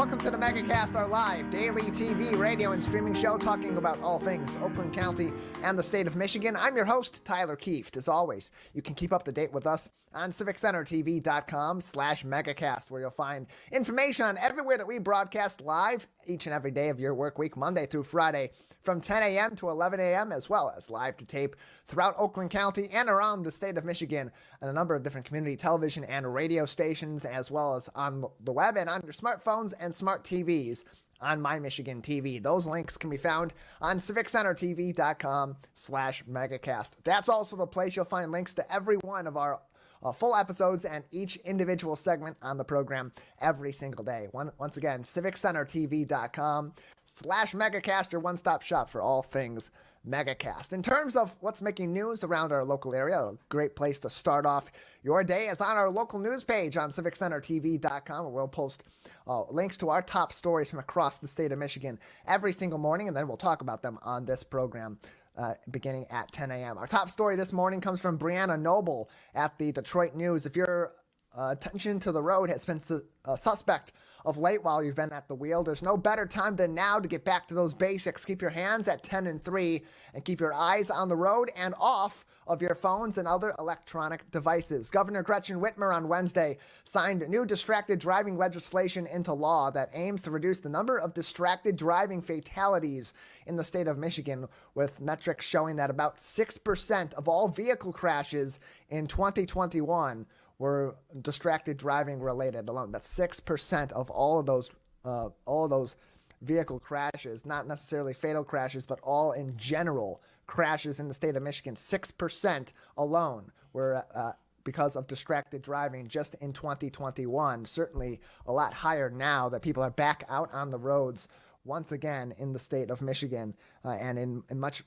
Welcome to the Megacast, our live daily TV, radio, and streaming show talking about all things Oakland County and the state of Michigan. I'm your host, Tyler Kieft. As always, you can keep up to date with us on civiccentertv.com/megacast, where you'll find information on everywhere that we broadcast live each and every day of your work week, Monday through Friday, from 10 a.m. to 11 a.m., as well as live to tape throughout Oakland County and around the state of Michigan, and a number of different community television and radio stations, as well as on the web and on your smartphones and smart TVs on My Michigan TV. Those links can be found on civiccentertv.com/megacast. That's also the place you'll find links to every one of our full episodes and each individual segment on the program every single day. Once again, civiccentertv.com/megacast, your one-stop shop for all things Megacast. In terms of what's making news around our local area, a great place to start off your day is on our local news page on civiccentertv.com, where we'll post links to our top stories from across the state of Michigan every single morning, and then we'll talk about them on this program beginning at 10 a.m. Our top story this morning comes from Brianna Noble at the Detroit News. If your attention to the road has been suspect of late while you've been at the wheel, there's no better time than now to get back to those basics. Keep your hands at 10 and 3 and keep your eyes on the road and off of your phones and other electronic devices. Governor Gretchen Whitmer on Wednesday signed new distracted driving legislation into law that aims to reduce the number of distracted driving fatalities in the state of Michigan, with metrics showing that about 6% of all vehicle crashes in 2021 were distracted driving related alone. That's 6% of all of those vehicle crashes, not necessarily fatal crashes, but all in general crashes in the state of Michigan. 6% alone were because of distracted driving just in 2021. Certainly a lot higher now that people are back out on the roads once again in the state of Michigan, and in much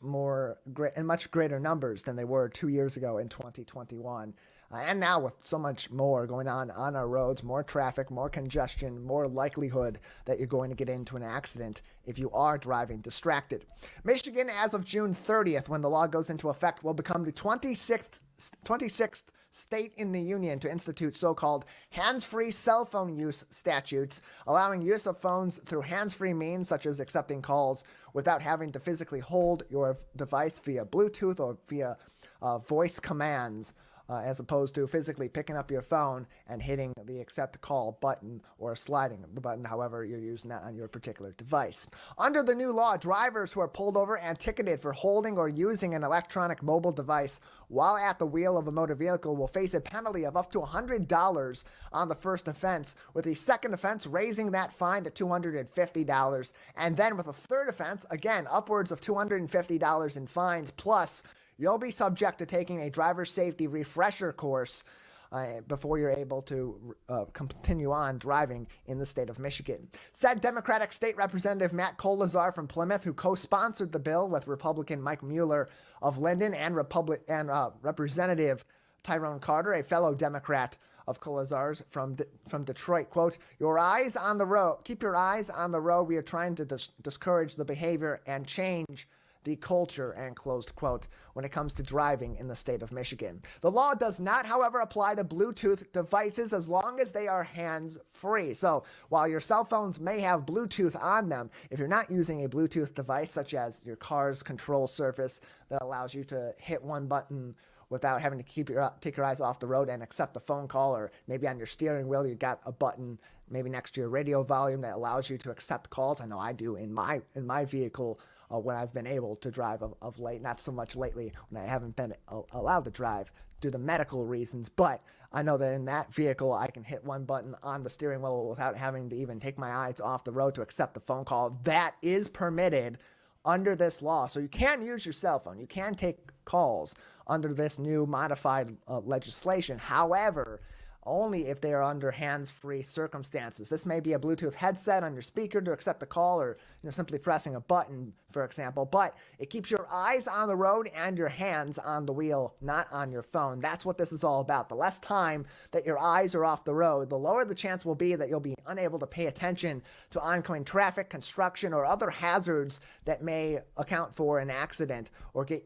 greater numbers than they were 2 years ago in 2021. And now with so much more going on our roads, more traffic, more congestion, more likelihood that you're going to get into an accident if you are driving distracted. Michigan, as of June 30th, when the law goes into effect, will become the 26th state in the union to institute so-called hands-free cell phone use statutes, allowing use of phones through hands-free means such as accepting calls without having to physically hold your device via Bluetooth or via voice commands, as opposed to physically picking up your phone and hitting the accept call button or sliding the button, however you're using that on your particular device. Under the new law, drivers who are pulled over and ticketed for holding or using an electronic mobile device while at the wheel of a motor vehicle will face a penalty of up to $100 on the first offense, with the second offense raising that fine to $250, and then with a third offense, again, upwards of $250 in fines, plus you'll be subject to taking a driver's safety refresher course before you're able to continue on driving in the state of Michigan. Said Democratic State Representative Matt Kolazar from Plymouth, who co-sponsored the bill with Republican Mike Mueller of Linden and Representative Tyrone Carter, a fellow Democrat of Kolazar's from Detroit, quote, keep your eyes on the road. We are trying to discourage the behavior and change the culture, and closed quote, when it comes to driving in the state of Michigan. The law does not, however, apply to Bluetooth devices as long as they are hands-free. So while your cell phones may have Bluetooth on them, if you're not using a Bluetooth device, such as your car's control surface that allows you to hit one button without having to take your eyes off the road and accept a phone call, or maybe on your steering wheel you got a button maybe next to your radio volume that allows you to accept calls. I know I do in my vehicle when I've been able to drive of late, not so much lately when I haven't been allowed to drive due to medical reasons, but I know that in that vehicle I can hit one button on the steering wheel without having to even take my eyes off the road to accept the phone call. That is permitted under this law. So you can use your cell phone. You can take calls under this new modified legislation. However, only if they are under hands-free circumstances. This may be a Bluetooth headset on your speaker to accept a call, or simply pressing a button, for example, but it keeps your eyes on the road and your hands on the wheel, not on your phone. That's what this is all about. The less time that your eyes are off the road, the lower the chance will be that you'll be unable to pay attention to oncoming traffic, construction, or other hazards that may account for an accident or get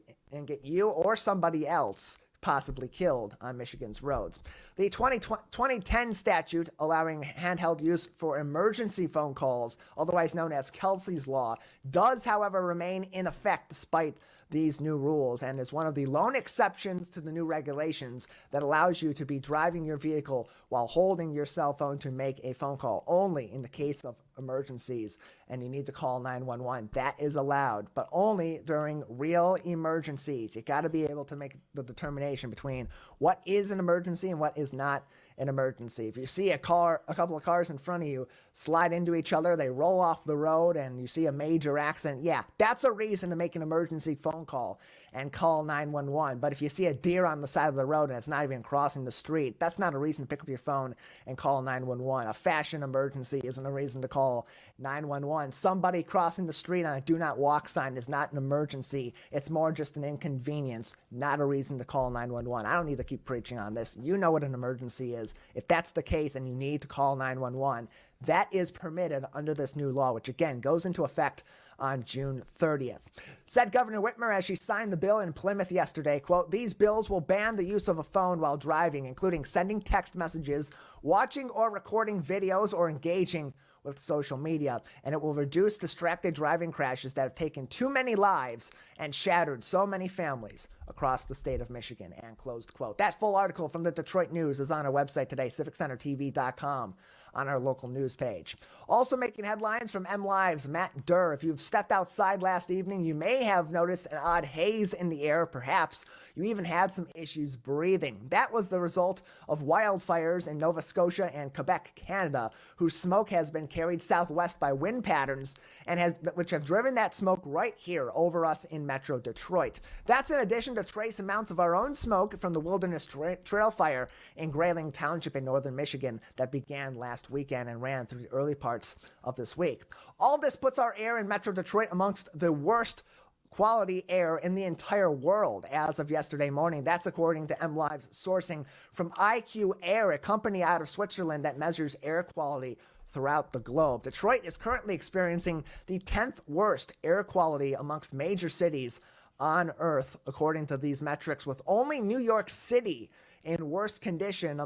you or somebody else possibly killed on Michigan's roads. The 2010 statute allowing handheld use for emergency phone calls, otherwise known as Kelsey's Law, does, however, remain in effect despite these new rules and is one of the lone exceptions to the new regulations that allows you to be driving your vehicle while holding your cell phone to make a phone call only in the case of emergencies and you need to call 911. That is allowed, but only during real emergencies. You got to be able to make the determination between what is an emergency and what is not an emergency. If you see a couple of cars in front of you slide into each other, they roll off the road, and you see a major accident, yeah, that's a reason to make an emergency phone call and call 911. But if you see a deer on the side of the road and it's not even crossing the street, that's not a reason to pick up your phone and call 911. A fashion emergency isn't a reason to call 911. Somebody crossing the street on a do not walk sign is not an emergency. It's more just an inconvenience, not a reason to call 911. I don't need to keep preaching on this. You know what an emergency is. If that's the case and you need to call 911, that is permitted under this new law, which again goes into effect on June 30th. Said Governor Whitmer as she signed the bill in Plymouth yesterday, quote, "These bills will ban the use of a phone while driving, including sending text messages, watching or recording videos, or engaging with social media, and it will reduce distracted driving crashes that have taken too many lives and shattered so many families across the state of Michigan," and closed quote. That full article from the Detroit News is on our website today, civiccentertv.com. on our local news page. Also making headlines from MLive's Matt Durr. If you've stepped outside last evening, you may have noticed an odd haze in the air. Perhaps you even had some issues breathing. That was the result of wildfires in Nova Scotia and Quebec, Canada, whose smoke has been carried southwest by wind patterns and which have driven that smoke right here over us in Metro Detroit. That's in addition to trace amounts of our own smoke from the Wilderness Trail Fire in Grayling Township in northern Michigan that began last weekend and ran through the early parts of this week. All this puts our air in Metro Detroit amongst the worst quality air in the entire world as of yesterday morning. That's according to MLive's sourcing from IQ Air, a company out of Switzerland that measures air quality throughout the globe. Detroit is currently experiencing the 10th worst air quality amongst major cities on Earth, according to these metrics, with only New York City in worse condition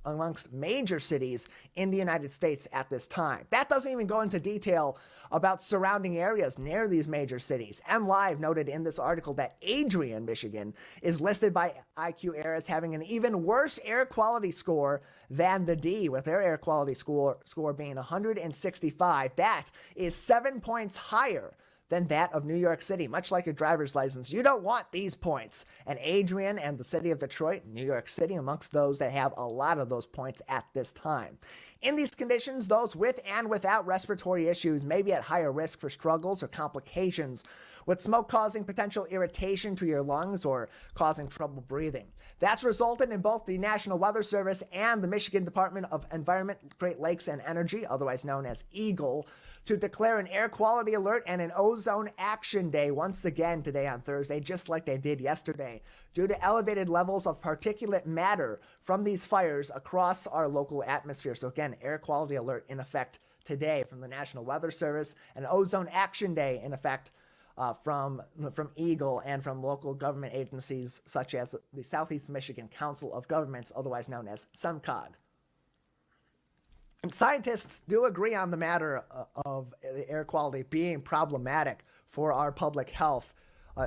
amongst major cities in the United States at this time. That doesn't even go into detail about surrounding areas near these major cities. MLive noted in this article that Adrian, Michigan, is listed by IQ Air as having an even worse air quality score than the D, with their air quality score being 165. That is 7 points higher than that of New York City. Much like your driver's license, you don't want these points. And Adrian and the city of Detroit, New York City, amongst those that have a lot of those points at this time. In these conditions, those with and without respiratory issues may be at higher risk for struggles or complications, with smoke causing potential irritation to your lungs or causing trouble breathing. That's resulted in both the National Weather Service and the Michigan Department of Environment, Great Lakes and Energy, otherwise known as EGLE, to declare an air quality alert and an ozone action day once again today on Thursday, just like they did yesterday, due to elevated levels of particulate matter from these fires across our local atmosphere. So again, air quality alert in effect today from the National Weather Service, and ozone action day in effect from EGLE and from local government agencies such as the Southeast Michigan Council of Governments, otherwise known as SEMCOG. And scientists do agree on the matter of the air quality being problematic for our public health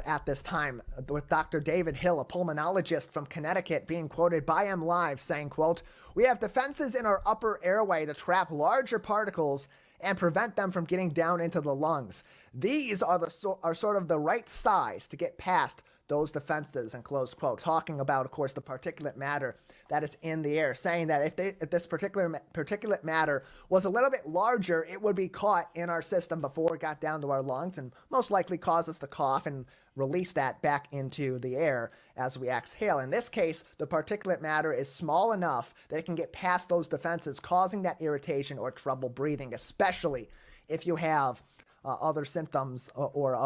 at this time, with Dr. David Hill, a pulmonologist from Connecticut, being quoted by MLive saying, quote, "We have defenses in our upper airway to trap larger particles and prevent them from getting down into the lungs. These are sort of the right size to get past those defenses," and close quote, talking about, of course, the particulate matter that is in the air, saying that if this particulate matter was a little bit larger, it would be caught in our system before it got down to our lungs and most likely cause us to cough and release that back into the air as we exhale. In this case, the particulate matter is small enough that it can get past those defenses, causing that irritation or trouble breathing, especially if you have other symptoms or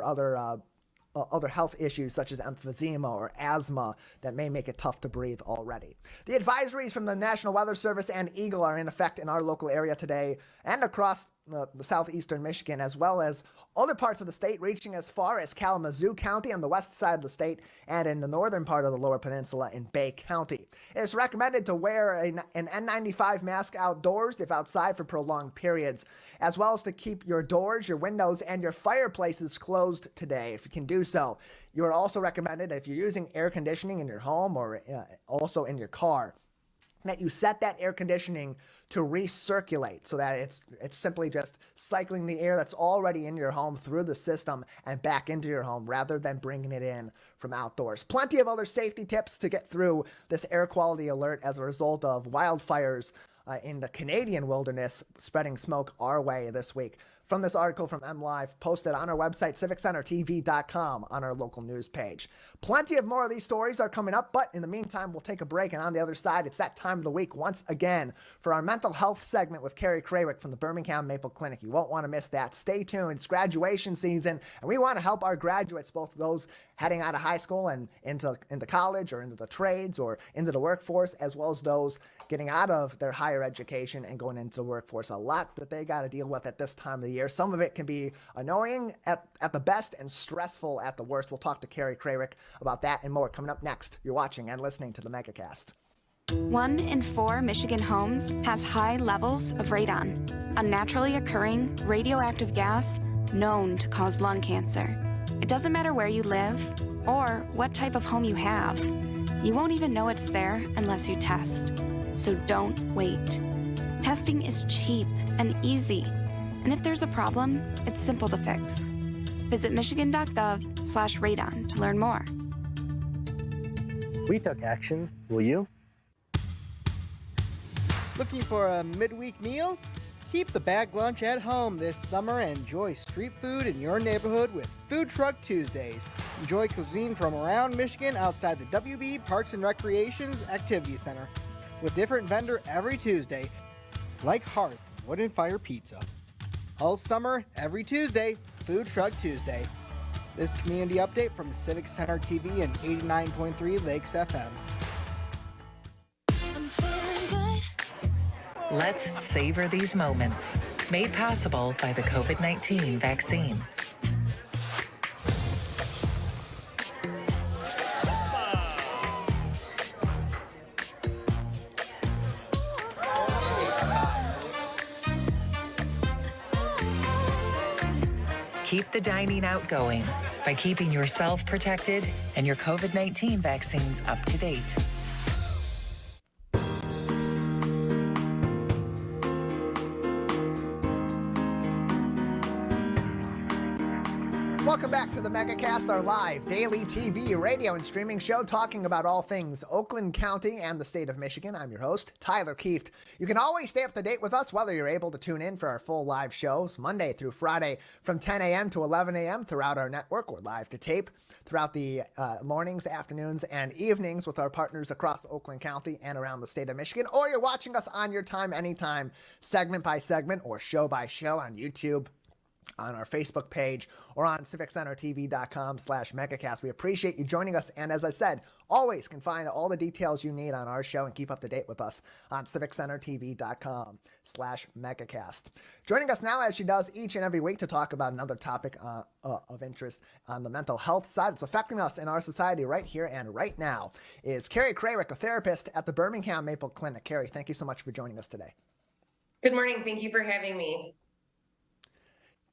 other health issues such as emphysema or asthma that may make it tough to breathe already. The advisories from the National Weather Service and EGLE are in effect in our local area today and across the southeastern Michigan, as well as other parts of the state, reaching as far as Kalamazoo County on the west side of the state and in the northern part of the Lower Peninsula in Bay County. It's recommended to wear an N95 mask outdoors if outside for prolonged periods, as well as to keep your doors, your windows, and your fireplaces closed today if you can do so. You are also recommended, if you're using air conditioning in your home or also in your car, that you set that air conditioning to recirculate so that it's simply just cycling the air that's already in your home through the system and back into your home rather than bringing it in from outdoors. Plenty of other safety tips to get through this air quality alert as a result of wildfires in the Canadian wilderness spreading smoke our way this week. From this article from MLive, posted on our website, civiccentertv.com, on our local news page. Plenty of more of these stories are coming up, but in the meantime, we'll take a break, and on the other side, it's that time of the week once again for our mental health segment with Carrie Krawiec from the Birmingham Maple Clinic. You won't want to miss that. Stay tuned. It's graduation season, and we want to help our graduates, both those heading out of high school and into college or into the trades or into the workforce, as well as those getting out of their higher education and going into the workforce. A lot that they got to deal with at this time of the year. Some of it can be annoying at the best and stressful at the worst. We'll talk to Carrie Krawiec about that and more coming up next. You're watching and listening to the Megacast. 1 in 4 Michigan homes has high levels of radon, a naturally occurring radioactive gas known to cause lung cancer. It doesn't matter where you live or what type of home you have. You won't even know it's there unless you test. So don't wait. Testing is cheap and easy. And if there's a problem, it's simple to fix. Visit michigan.gov/radon to learn more. We took action. Will you? Looking for a midweek meal? Keep the bag lunch at home this summer and enjoy street food in your neighborhood with Food Truck Tuesdays. Enjoy cuisine from around Michigan outside the WB Parks and Recreation's Activity Center with different vendor every Tuesday, like Hearth Wooden Fire Pizza. All summer, every Tuesday, Food Truck Tuesday. This community update from Civic Center TV and 89.3 Lakes FM. Let's savor these moments. Made possible by the COVID-19 vaccine. Keep the dining out going by keeping yourself protected and your COVID-19 vaccines up to date. Welcome back to the Megacast, our live daily TV, radio, and streaming show talking about all things Oakland County and the state of Michigan. I'm your host, Tyler Kieft. You can always stay up to date with us, whether you're able to tune in for our full live shows Monday through Friday from 10 a.m. to 11 a.m. throughout our network, or live to tape throughout the mornings, afternoons, and evenings with our partners across Oakland County and around the state of Michigan, or you're watching us on your time, anytime, segment by segment, or show by show on YouTube, on our Facebook page, or on civiccentertv.com/megacast. We appreciate you joining us, and as I said, always can find all the details you need on our show and keep up to date with us on civiccentertv.com/megacast. Joining us now, as she does each and every week, to talk about another topic of interest on the mental health side that's affecting us in our society right here and right now, is Carrie Krawiec, a therapist at the Birmingham Maple Clinic. Carrie, thank you so much for joining us today. Good morning. Thank you for having me.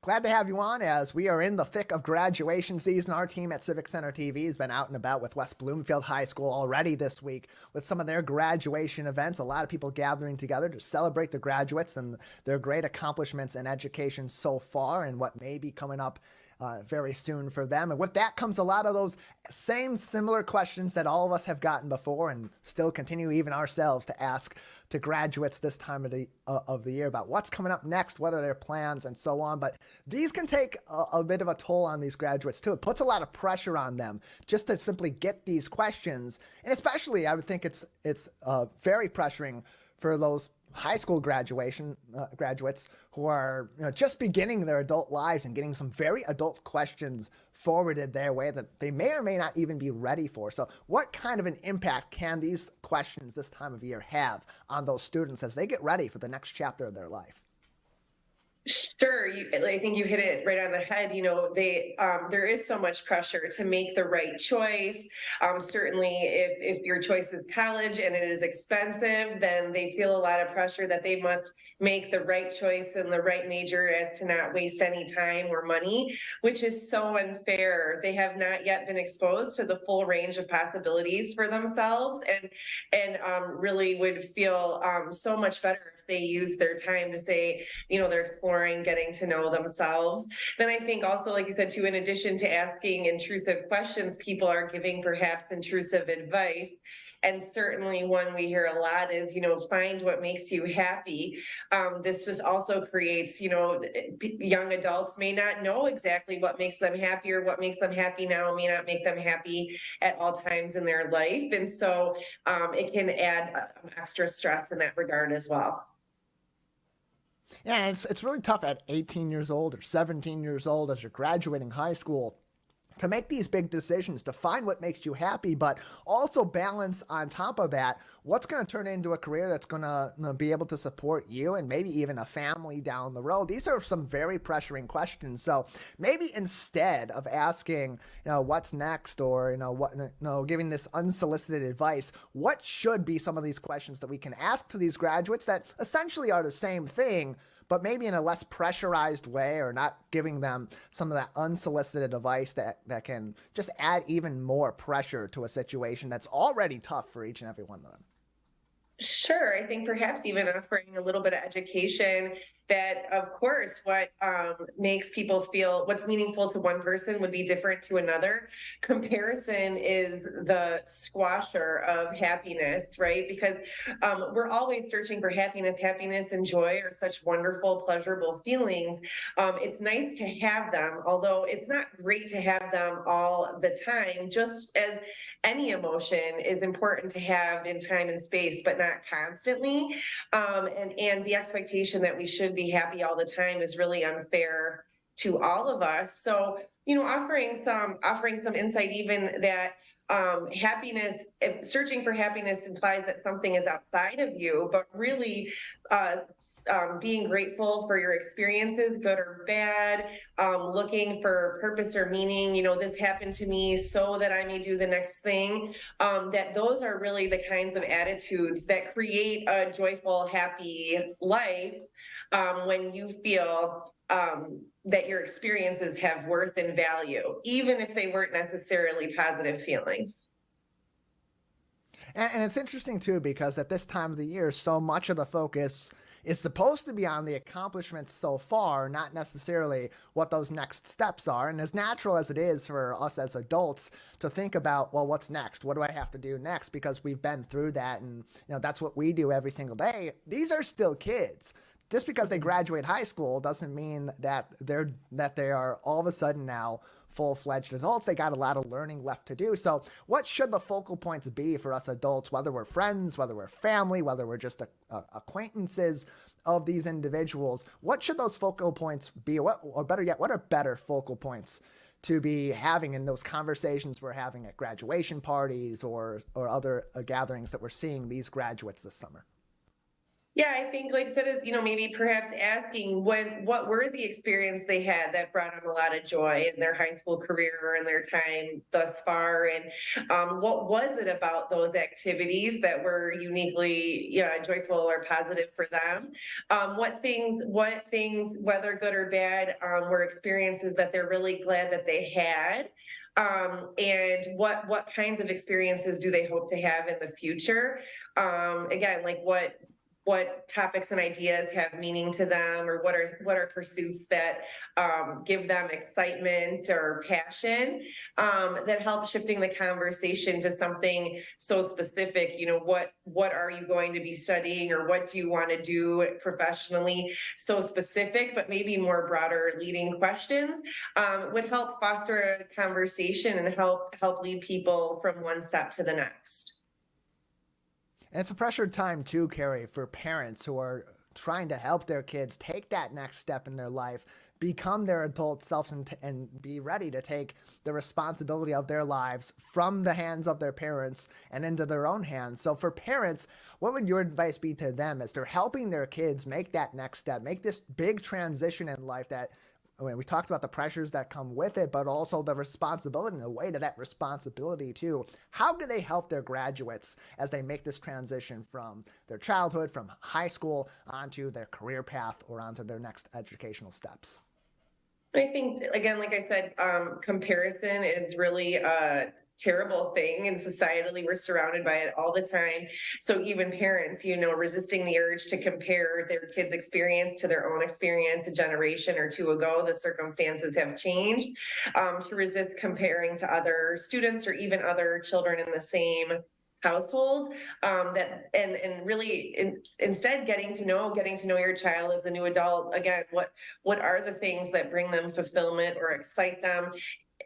Glad to have you on as we are in the thick of graduation season. Our team at Civic Center TV has been out and about with West Bloomfield High School already this week with some of their graduation events. A lot of people gathering together to celebrate the graduates and their great accomplishments in education so far and what may be coming up very soon for them. And with that comes a lot of those same similar questions that all of us have gotten before and still continue even ourselves to ask to graduates this time of the year about what's coming up next, what are their plans, and so on. But these can take a bit of a toll on these graduates too. It puts a lot of pressure on them just to simply get these questions. And especially I would think it's very pressuring for those high school graduates who are just beginning their adult lives and getting some very adult questions forwarded their way that they may or may not even be ready for. So what kind of an impact can these questions this time of year have on those students as they get ready for the next chapter of their life? Sure, I think you hit it right on the head. There is so much pressure to make the right choice. Certainly, if your choice is college and it is expensive, then they feel a lot of pressure that they must make the right choice and the right major as to not waste any time or money, which is so unfair. They have not yet been exposed to the full range of possibilities for themselves, and really would feel so much better if they use their time to say, they're exploring getting to know themselves. Then I think also, like you said too, in addition to asking intrusive questions, people are giving perhaps intrusive advice. And certainly one we hear a lot is, find what makes you happy. This just also creates, young adults may not know exactly what makes them happy, or what makes them happy now may not make them happy at all times in their life. And so it can add extra stress in that regard as well. Yeah, and it's really tough at 18 years old or 17 years old as you're graduating high school to make these big decisions, to find what makes you happy, but also balance on top of that what's going to turn into a career that's going to be able to support you and maybe even a family down the road. These are some very pressuring questions. So maybe instead of asking, what's next, or giving this unsolicited advice, what should be some of these questions that we can ask to these graduates that essentially are the same thing, but maybe in a less pressurized way, or not giving them some of that unsolicited advice that can just add even more pressure to a situation that's already tough for each and every one of them? Sure. I think perhaps even offering a little bit of education that, of course, what makes people feel what's meaningful to one person would be different to another. Comparison is the squasher of happiness, right? Because we're always searching for happiness. Happiness and joy are such wonderful, pleasurable feelings. It's nice to have them, although it's not great to have them all the time, just as any emotion is important to have in time and space, but not constantly. And the expectation that we should be happy all the time is really unfair to all of us. So, offering some insight, even that searching for happiness implies that something is outside of you, but really being grateful for your experiences, good or bad, looking for purpose or meaning, this happened to me so that I may do the next thing, that those are really the kinds of attitudes that create a joyful, happy life, when you feel that your experiences have worth and value, even if they weren't necessarily positive feelings. And it's interesting too, because at this time of the year, so much of the focus is supposed to be on the accomplishments so far, not necessarily what those next steps are. And as natural as it is for us as adults to think about, well, what's next? What do I have to do next? Because we've been through that, and that's what we do every single day. These are still kids. Just because they graduate high school doesn't mean that they are all of a sudden now full-fledged adults. They got a lot of learning left to do. So what should the focal points be for us adults, whether we're friends, whether we're family, whether we're just acquaintances of these individuals? What should those focal points be? Or better yet, what are better focal points to be having in those conversations we're having at graduation parties or other gatherings that we're seeing these graduates this summer? Yeah, I think, like I said, is, maybe perhaps asking what were the experience they had that brought them a lot of joy in their high school career and their time thus far, and what was it about those activities that were uniquely joyful or positive for them? What things, whether good or bad, were experiences that they're really glad that they had? And what kinds of experiences do they hope to have in the future? Again, like what topics and ideas have meaning to them, or what are pursuits that give them excitement or passion, that help shifting the conversation to something so specific. What are you going to be studying, or what do you want to do professionally? So specific, but maybe more broader leading questions would help foster a conversation and help lead people from one step to the next. And it's a pressured time too, Carrie, for parents who are trying to help their kids take that next step in their life, become their adult selves and be ready to take the responsibility of their lives from the hands of their parents and into their own hands. So for parents, what would your advice be to them as they're helping their kids make that next step, make this big transition in life that, I mean, we talked about the pressures that come with it, but also the responsibility and the weight of that responsibility too. How do they help their graduates as they make this transition from their childhood, from high school, onto their career path or onto their next educational steps? I think, again, like I said, comparison is really a terrible thing, and societally we're surrounded by it all the time. So even parents, resisting the urge to compare their kids' experience to their own experience a generation or two ago, the circumstances have changed, to resist comparing to other students or even other children in the same household, and really instead getting to know your child as a new adult. Again, what are the things that bring them fulfillment or excite them,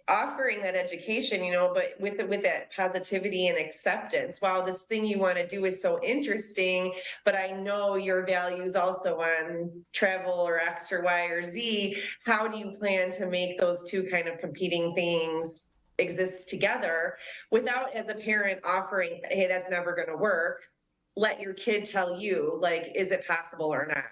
offering that education, but with that positivity and acceptance. Wow, this thing you want to do is so interesting, but I know your values also on travel or X or Y or Z. How do you plan to make those two kind of competing things exist together without, as a parent, offering, hey, that's never going to work? Let your kid tell you, like, is it possible or not?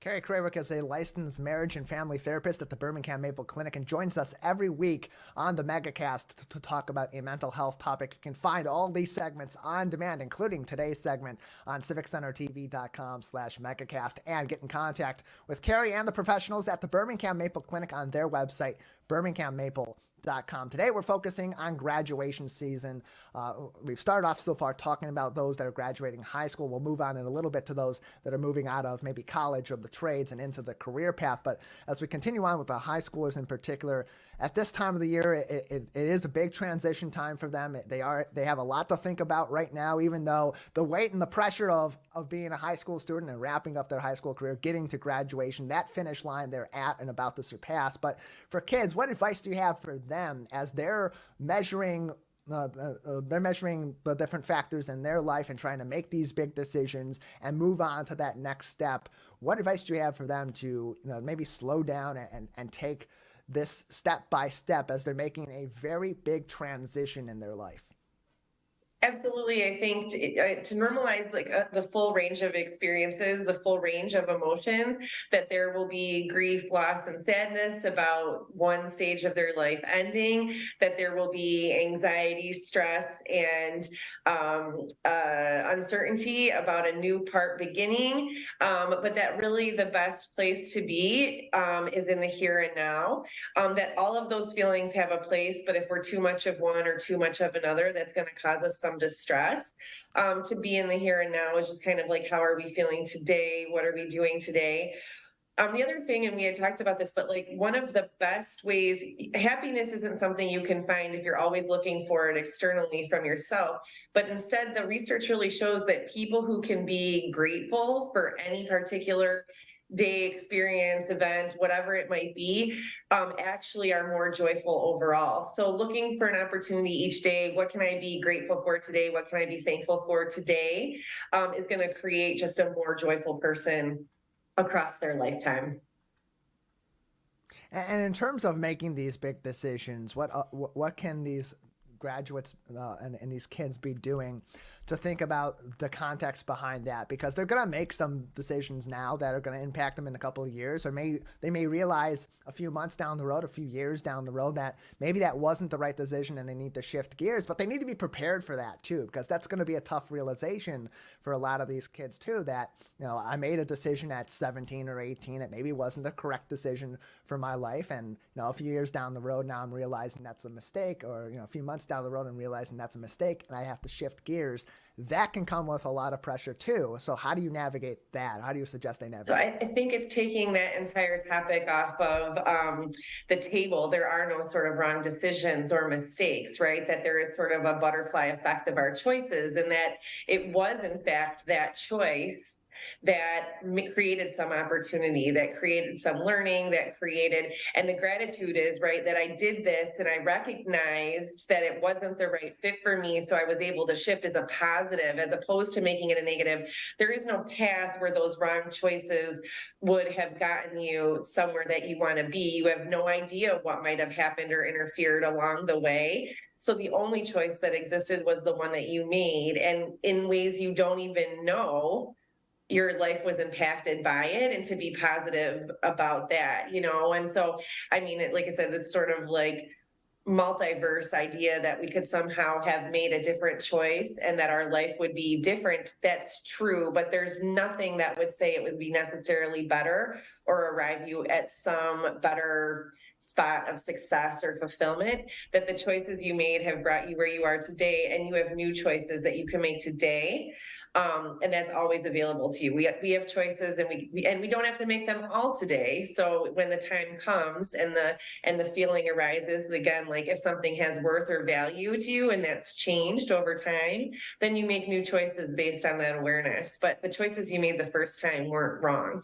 Carrie Krawiec is a licensed marriage and family therapist at the Birmingham Maple Clinic and joins us every week on the Megacast to talk about a mental health topic. You can find all these segments on demand, including today's segment on civiccentertv.com/Megacast, and get in contact with Carrie and the professionals at the Birmingham Maple Clinic on their website, birminghammaple.com. Today, we're focusing on graduation season. We've started off so far talking about those that are graduating high school. We'll move on in a little bit to those that are moving out of maybe college or the trades and into the career path. But as we continue on with the high schoolers in particular, at this time of the year, it is a big transition time for them. They have a lot to think about right now, even though the weight and the pressure of being a high school student and wrapping up their high school career, getting to graduation, that finish line they're at and about to surpass. But for kids, what advice do you have for them as they're measuring the different factors in their life and trying to make these big decisions and move on to that next step? What advice do you have for them to maybe slow down and take this step by step as they're making a very big transition in their life? Absolutely. I think to normalize the full range of experiences, the full range of emotions, that there will be grief, loss, and sadness about one stage of their life ending, that there will be anxiety, stress, and uncertainty about a new part beginning, but that really the best place to be is in the here and now, that all of those feelings have a place, but if we're too much of one or too much of another, that's going to cause us some distress. To be in the here and now is just kind of like, how are we feeling today? What are we doing today? The other thing, and we had talked about this, but one of the best ways, happiness isn't something you can find if you're always looking for it externally from yourself, but instead the research really shows that people who can be grateful for any particular day, experience, event, whatever it might be, actually are more joyful overall. So looking for an opportunity each day, what can I be grateful for today? What can I be thankful for today? Is going to create just a more joyful person across their lifetime. And in terms of making these big decisions, what can these graduates and these kids be doing to think about the context behind that? Because they're going to make some decisions now that are going to impact them in a couple of years, or they may realize a few months down the road, a few years down the road, that maybe that wasn't the right decision and they need to shift gears. But they need to be prepared for that too, because that's going to be a tough realization for a lot of these kids too, that I made a decision at 17 or 18 that maybe wasn't the correct decision for my life, and a few years down the road now I'm realizing that's a mistake, or a few months down the road I'm realizing that's a mistake and I have to shift gears. That can come with a lot of pressure too. So how do you navigate that? How do you suggest they navigate? So I think it's taking that entire topic off of the table. There are no sort of wrong decisions or mistakes, right? That there is sort of a butterfly effect of our choices, and that it was in fact that choice that created some opportunity, that created some learning, that created, and the gratitude is, right, that I did this and I recognized that it wasn't the right fit for me. So I was able to shift as a positive as opposed to making it a negative. There is no path where those wrong choices would have gotten you somewhere that you want to be. You have no idea what might have happened or interfered along the way. So the only choice that existed was the one that you made. And in ways you don't even know, your life was impacted by it, and to be positive about that, And so, I mean, like I said, this sort of like multiverse idea that we could somehow have made a different choice and that our life would be different. That's true, but there's nothing that would say it would be necessarily better or arrive you at some better spot of success or fulfillment. That the choices you made have brought you where you are today, and you have new choices that you can make today. And that's always available to you. We have choices, and we don't have to make them all today. So when the time comes and the feeling arises, again, like if something has worth or value to you and that's changed over time, then you make new choices based on that awareness. But the choices you made the first time weren't wrong.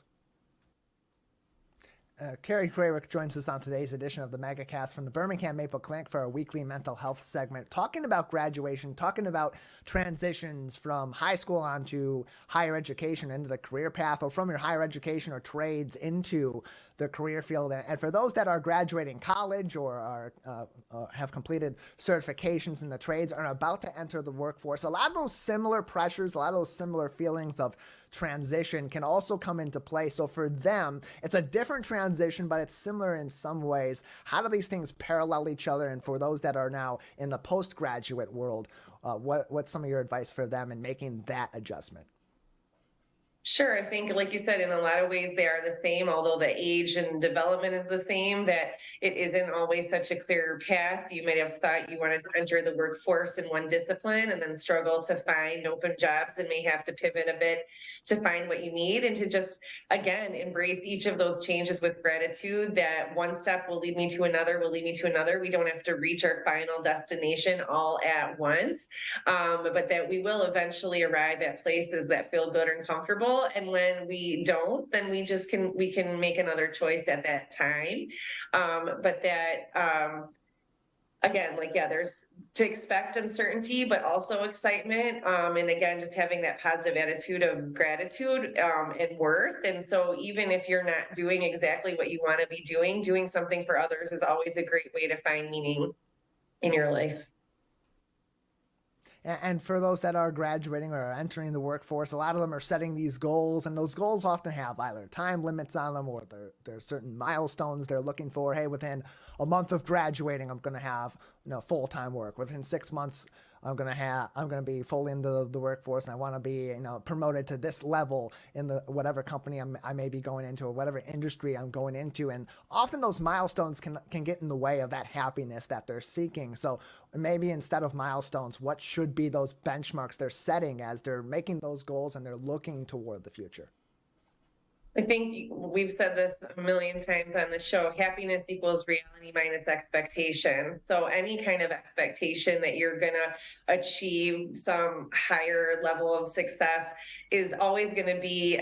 Carrie Krawiec joins us on today's edition of the Megacast from the Birmingham Maple Clinic for our weekly mental health segment, talking about graduation, talking about transitions from high school onto higher education into the career path, or from your higher education or trades into the career field. And for those that are graduating college or are have completed certifications in the trades and are about to enter the workforce, a lot of those similar pressures, a lot of those similar feelings of transition can also come into play. So for them, it's a different transition, but it's similar in some ways. How do these things parallel each other? And for those that are now in the postgraduate world, what's some of your advice for them in making that adjustment? Sure. I think, like you said, in a lot of ways they are the same, although the age and development is the same, that it isn't always such a clear path. You might have thought you wanted to enter the workforce in one discipline and then struggle to find open jobs and may have to pivot a bit to find what you need, and to just, again, embrace each of those changes with gratitude, that one step will lead me to another, will lead me to another. We don't have to reach our final destination all at once, but that we will eventually arrive at places that feel good and comfortable. And when we don't, then we can make another choice at that time. But that, again, like, yeah, there's to expect uncertainty, but also excitement. And again, just having that positive attitude of gratitude and worth. And so even if you're not doing exactly what you want to be doing something for others is always a great way to find meaning in your life. And for those that are graduating or are entering the workforce, a lot of them are setting these goals, and those goals often have either time limits on them, or there's certain milestones they're looking for. Hey, within a month of graduating, I'm going to have full-time work. Within 6 months, I'm going to be fully into the workforce, and I want to be promoted to this level in the whatever company I may be going into, or whatever industry I'm going into. And often those milestones can get in the way of that happiness that they're seeking. So maybe instead of milestones, what should be those benchmarks they're setting as they're making those goals and they're looking toward the future? I think we've said this a million times on the show, happiness equals reality minus expectation. So any kind of expectation that you're going to achieve some higher level of success is always going to be,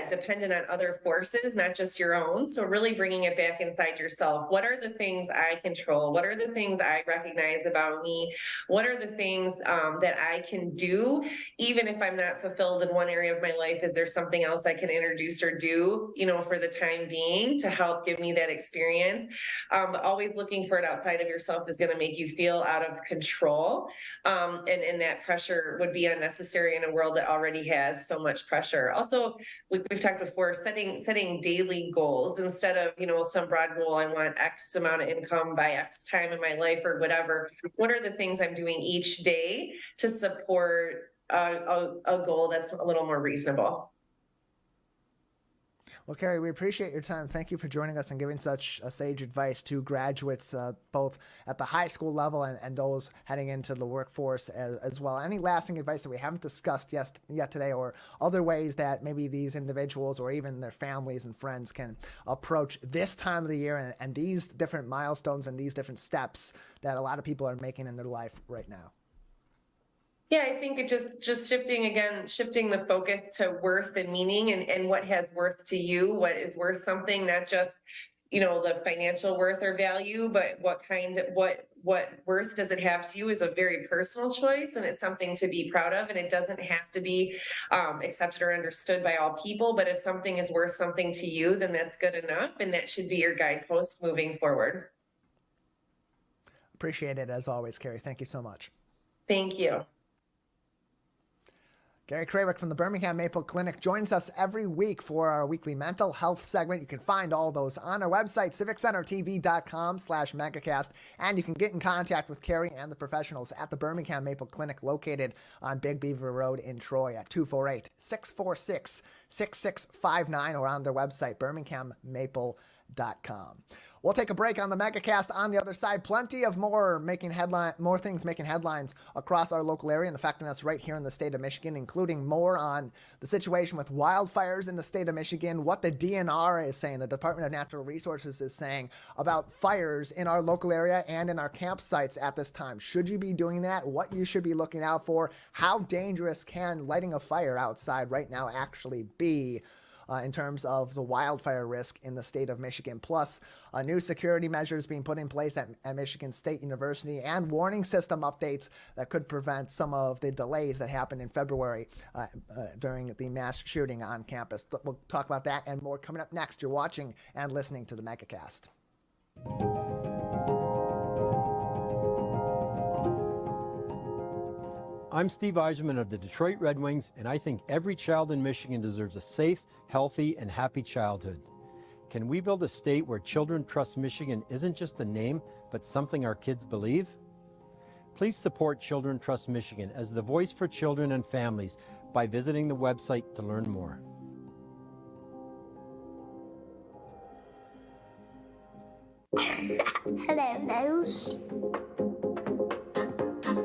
dependent on other forces, not just your own. So really bringing it back inside yourself. What are the things I control? What are the things I recognize about me? What are the things that I can do? Even if I'm not fulfilled in one area of my life, is there something else I can introduce or do, for the time being to help give me that experience? Always looking for it outside of yourself is going to make you feel out of control. And that pressure would be unnecessary in a world that already has so much pressure. Also, we've talked before, setting daily goals instead of, some broad goal. I want X amount of income by X time in my life or whatever. What are the things I'm doing each day to support a goal that's a little more reasonable? Well, Carrie, we appreciate your time. Thank you for joining us and giving such sage advice to graduates, both at the high school level and those heading into the workforce as well. Any lasting advice that we haven't discussed yet today, or other ways that maybe these individuals or even their families and friends can approach this time of the year and these different milestones and these different steps that a lot of people are making in their life right now? Yeah, I think it just shifting the focus to worth and meaning and what has worth to you, what is worth something, not just, the financial worth or value, but what worth does it have to you is a very personal choice, and it's something to be proud of, and it doesn't have to be accepted or understood by all people. But if something is worth something to you, then that's good enough, and that should be your guidepost moving forward. Appreciate it as always, Carrie. Thank you so much. Thank you. Carrie Krawiec from the Birmingham Maple Clinic joins us every week for our weekly mental health segment. You can find all those on our website, civiccentertv.com/megacast, and you can get in contact with Carrie and the professionals at the Birmingham Maple Clinic located on Big Beaver Road in Troy at 248-646-6659 or on their website, birminghammaple.com. We'll take a break on the Megacast. On the other side, plenty of more things making headlines across our local area and affecting us right here in the state of Michigan, including more on the situation with wildfires in the state of Michigan, what the DNR is saying, the Department of Natural Resources is saying about fires in our local area and in our campsites at this time. Should you be doing that? What you should be looking out for? How dangerous can lighting a fire outside right now actually be? In terms of the wildfire risk in the state of Michigan, plus new security measures being put in place at Michigan State University and warning system updates that could prevent some of the delays that happened in February during the mass shooting on campus. We'll talk about that and more coming up next. You're watching and listening to the Megacast. I'm Steve Eiserman of the Detroit Red Wings, and I think every child in Michigan deserves a safe, healthy, and happy childhood. Can we build a state where Children Trust Michigan isn't just a name, but something our kids believe? Please support Children Trust Michigan as the voice for children and families by visiting the website to learn more. Hello, nose.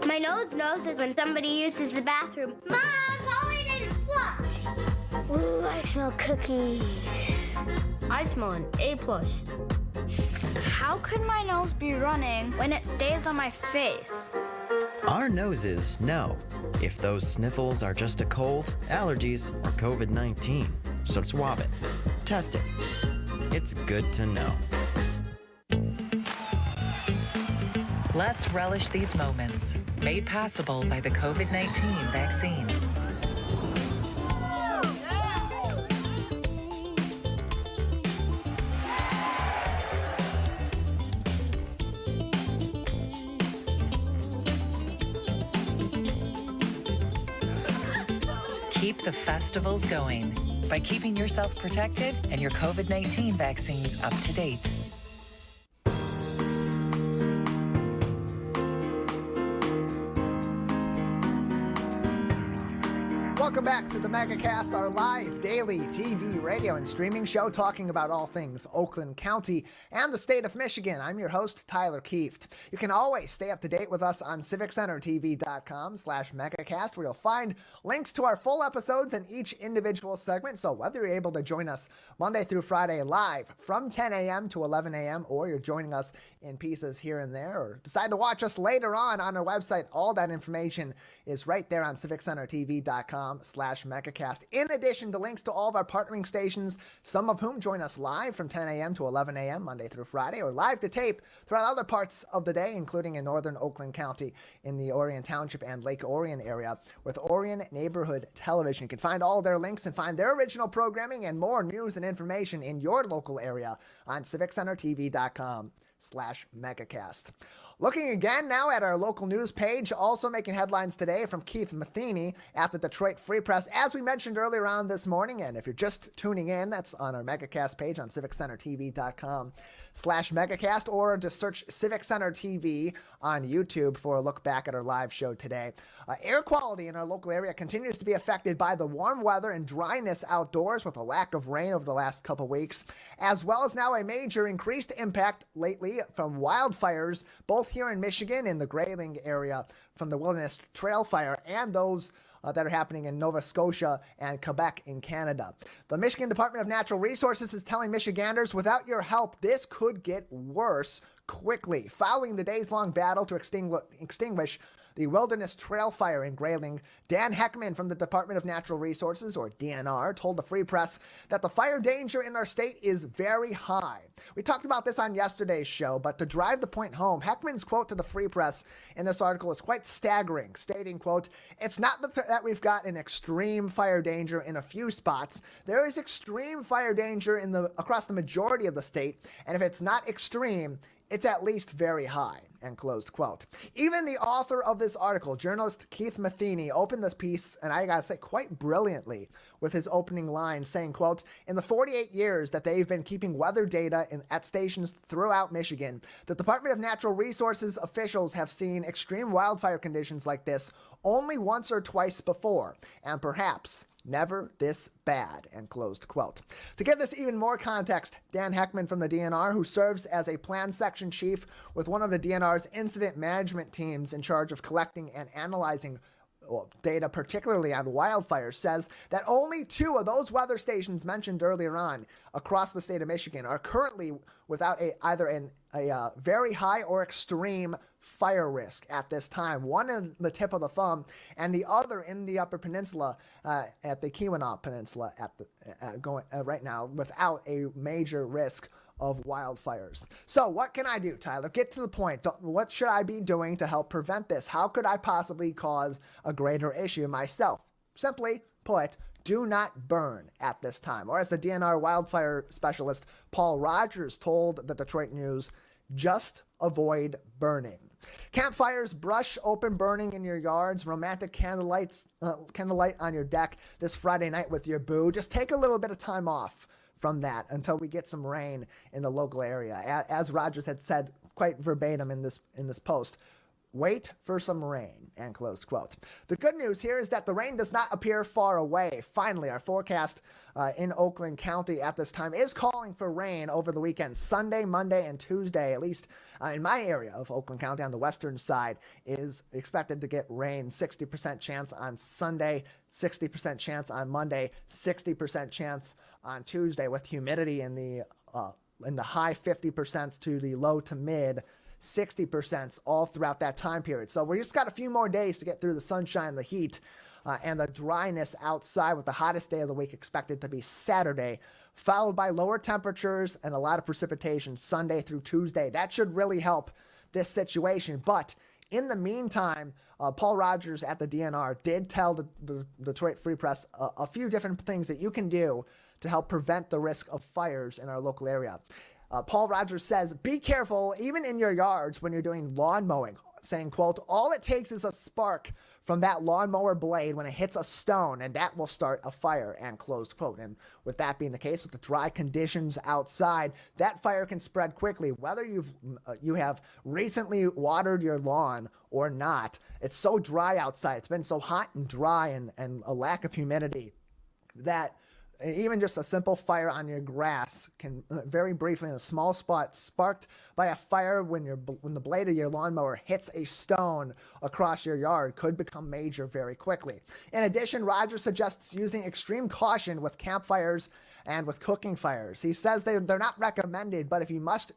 My nose knows is when somebody uses the bathroom. Mom, Polly didn't flush. Ooh, I smell cookies. I smell an A+. How could my nose be running when it stays on my face? Our noses know if those sniffles are just a cold, allergies, or COVID-19. So swab it. Test it. It's good to know. Let's relish these moments, made possible by the COVID-19 vaccine. Keep the festivals going by keeping yourself protected and your COVID-19 vaccines up to date. Welcome back to the Megacast, our live daily TV, radio, and streaming show talking about all things Oakland County and the state of Michigan. I'm your host, Tyler Kieft. You can always stay up to date with us on civiccentertv.com/Megacast, where you'll find links to our full episodes and each individual segment. So whether you're able to join us Monday through Friday live from 10 a.m. to 11 a.m., or you're joining us in pieces here and there, or decide to watch us later on our website, all that information is right there on civiccentertv.com/Megacast. In addition to links to all of our partnering stations, some of whom join us live from 10 a.m. to 11 a.m. Monday through Friday, or live to tape throughout other parts of the day, including in northern Oakland County in the Orion Township and Lake Orion area with Orion Neighborhood Television. You can find all their links and find their original programming and more news and information in your local area on civiccentertv.com/Megacast. Looking again now at our local news page, also making headlines today from Keith Matheny at the Detroit Free Press. As we mentioned earlier on this morning, and if you're just tuning in, that's on our Megacast page on civiccentertv.com/Megacast, or just search Civic Center TV on YouTube for a look back at our live show today. Air quality in our local area continues to be affected by the warm weather and dryness outdoors with a lack of rain over the last couple weeks, as well as now a major increased impact lately from wildfires, both here in Michigan in the Grayling area from the Wilderness Trail Fire and those that are happening in Nova Scotia and Quebec in Canada. The Michigan Department of Natural Resources is telling Michiganders, without your help, this could get worse. quickly. Following the days-long battle to extinguish the Wilderness Trail Fire in Grayling, Dan Heckman from the Department of Natural Resources, or DNR, told the Free Press that the fire danger in our state is very high. We talked about this on yesterday's show, but to drive the point home, Heckman's quote to the Free Press in this article is quite staggering, stating, quote, "It's not that we've got an extreme fire danger in a few spots. There is extreme fire danger across the majority of the state, and if it's not extreme, it's at least very high," end closed quote. Even the author of this article, journalist Keith Matheny, opened this piece, and I gotta say, quite brilliantly, with his opening line saying, quote, "In the 48 years that they've been keeping weather data at stations throughout Michigan, the Department of Natural Resources officials have seen extreme wildfire conditions like this only once or twice before, and perhaps never this bad," end closed quote. To give this even more context, Dan Heckman from the DNR, who serves as a plan section chief with one of the DNR's incident management teams in charge of collecting and analyzing data, particularly on wildfires, says that only 2 of those weather stations mentioned earlier on across the state of Michigan are currently without either a very high or extreme fire risk at this time. One in the tip of the thumb, and the other in the Upper Peninsula at the Keweenaw Peninsula right now, without a major risk of wildfires. So what can I do, Tyler? Get to the point. What should I be doing to help prevent this? How could I possibly cause a greater issue myself? Simply put, do not burn at this time. Or as the DNR wildfire specialist Paul Rogers told the Detroit News, just avoid burning. Campfires, brush, open burning in your yards, romantic candlelight on your deck this Friday night with your boo. Just take a little bit of time off from that until we get some rain in the local area. As Rogers had said quite verbatim in this post, wait for some rain, end closed quote. The good news here is that the rain does not appear far away. Finally, our forecast in Oakland County at this time is calling for rain over the weekend. Sunday, Monday, and Tuesday, at least in my area of Oakland County on the western side, is expected to get rain. 60% chance on Sunday, 60% chance on Monday, 60% chance on Tuesday, with humidity in the high 50% to the low to mid 60% all throughout that time period. So we just got a few more days to get through the sunshine, the heat, and the dryness outside, with the hottest day of the week expected to be Saturday, followed by lower temperatures and a lot of precipitation Sunday through Tuesday. That should really help this situation. But in the meantime, Paul Rogers at the DNR did tell the Detroit Free Press a few different things that you can do to help prevent the risk of fires in our local area. Paul Rogers says, be careful even in your yards when you're doing lawn mowing, saying, quote, "All it takes is a spark from that lawnmower blade when it hits a stone, and that will start a fire," end closed quote. And with that being the case, with the dry conditions outside, that fire can spread quickly. Whether you have recently watered your lawn or not, it's so dry outside. It's been so hot and dry and a lack of humidity that even just a simple fire on your grass can very briefly, in a small spot sparked by a fire when the blade of your lawnmower hits a stone across your yard, could become major very quickly. In addition, Rogers suggests using extreme caution with campfires and with cooking fires. He says they're not recommended, but if you must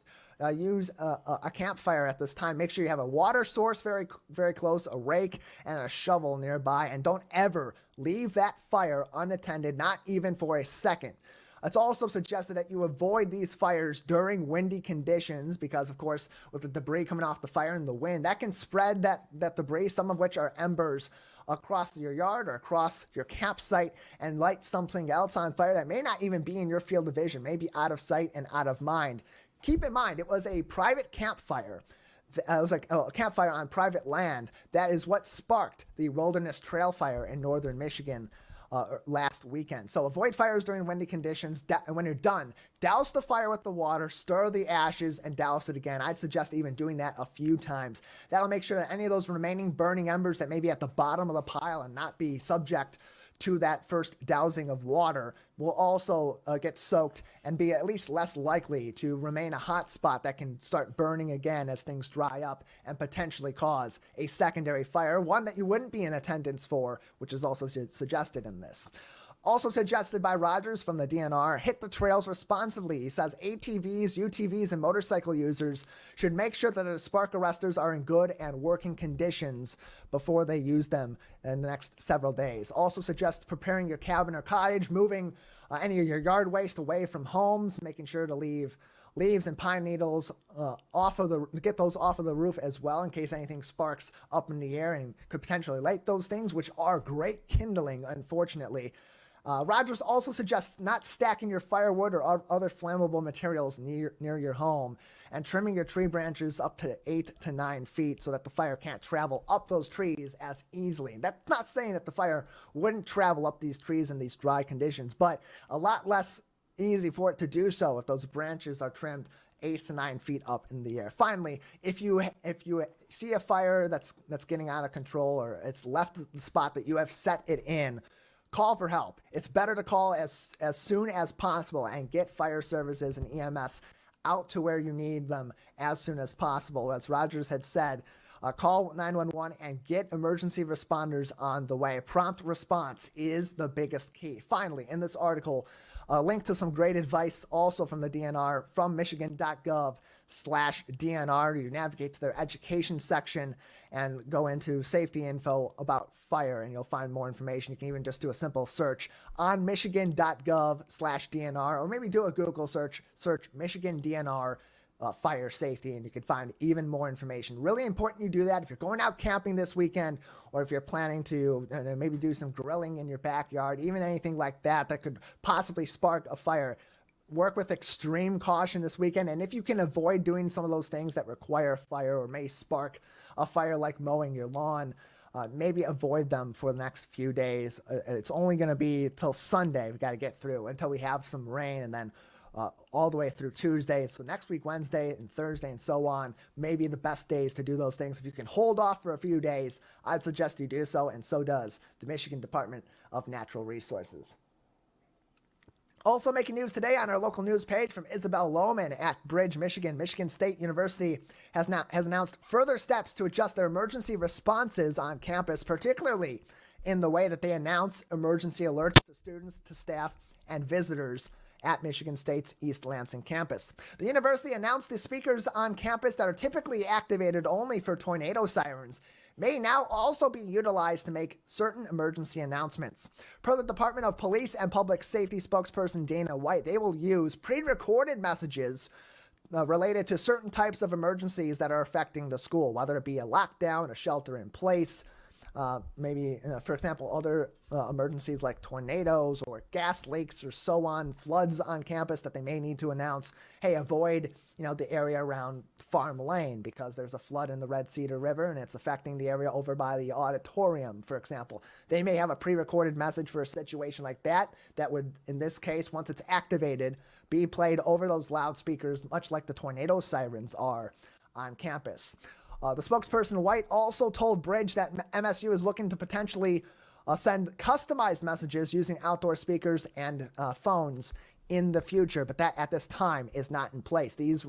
use a campfire at this time, make sure you have a water source very, very close, a rake, and a shovel nearby, and don't ever leave that fire unattended, not even for a second. It's also suggested that you avoid these fires during windy conditions because, of course, with the debris coming off the fire and the wind, that can spread that debris, some of which are embers, across your yard or across your campsite and light something else on fire that may not even be in your field of vision, may be out of sight and out of mind. Keep in mind, it was a private campfire. It was like a campfire on private land. That is what sparked the Wilderness Trail Fire in northern Michigan last weekend. So avoid fires during windy conditions. And when you're done, douse the fire with the water, stir the ashes, and douse it again. I'd suggest even doing that a few times. That'll make sure that any of those remaining burning embers that may be at the bottom of the pile and not be subject to that first dousing of water will also get soaked and be at least less likely to remain a hot spot that can start burning again as things dry up and potentially cause a secondary fire, one that you wouldn't be in attendance for, which is also suggested in this. Also suggested by Rogers from the DNR, hit the trails responsibly. He says ATVs, UTVs, and motorcycle users should make sure that the spark arresters are in good and working conditions before they use them in the next several days. Also suggests preparing your cabin or cottage, moving any of your yard waste away from homes, making sure to leave leaves and pine needles get those off of the roof as well, in case anything sparks up in the air and could potentially light those things, which are great kindling, unfortunately. Rogers also suggests not stacking your firewood or other flammable materials near your home, and trimming your tree branches up to 8 to 9 feet so that the fire can't travel up those trees as easily. That's not saying that the fire wouldn't travel up these trees in these dry conditions, but a lot less easy for it to do so if those branches are trimmed 8 to 9 feet up in the air. Finally, if you see a fire that's getting out of control, or it's left the spot that you have set it in, call for help. It's better to call as soon as possible and get fire services and EMS out to where you need them as soon as possible. As Rogers had said, call 911 and get emergency responders on the way. Prompt response is the biggest key. Finally, in this article, a link to some great advice also from the DNR from michigan.gov/DNR. You navigate to their education section and go into safety info about fire, and you'll find more information. You can even just do a simple search on michigan.gov/DNR, or maybe do a Google search Michigan DNR fire safety, and you can find even more information. Really important you do that if you're going out camping this weekend, or if you're planning to maybe do some grilling in your backyard, even anything like that could possibly spark a fire. Work with extreme caution this weekend, and if you can avoid doing some of those things that require fire or may spark a fire, like mowing your lawn, maybe avoid them for the next few days. It's only going to be till Sunday we got to get through until we have some rain, and then all the way through Tuesday. So next week, Wednesday and Thursday and so on, may be the best days to do those things. If you can hold off for a few days, I'd suggest you do so, and so does the Michigan Department of Natural Resources. Also making news today on our local news page from Isabel Lohman at Bridge, Michigan. Michigan State University has announced further steps to adjust their emergency responses on campus, particularly in the way that they announce emergency alerts to students, to staff, and visitors at Michigan State's East Lansing campus. The university announced the speakers on campus that are typically activated only for tornado sirens may now also be utilized to make certain emergency announcements. Per the Department of Police and Public Safety spokesperson Dana White, they will use pre-recorded messages related to certain types of emergencies that are affecting the school, whether it be a lockdown, a shelter in place, maybe, for example, other emergencies like tornadoes or gas leaks or so on, floods on campus that they may need to announce, hey, avoid, the area around Farm Lane because there's a flood in the Red Cedar River and it's affecting the area over by the auditorium, for example. They may have a pre-recorded message for a situation like that would, in this case, once it's activated, be played over those loudspeakers, much like the tornado sirens are on campus. The spokesperson White also told Bridge that MSU is looking to potentially send customized messages using outdoor speakers and phones in the future, but that at this time is not in place. These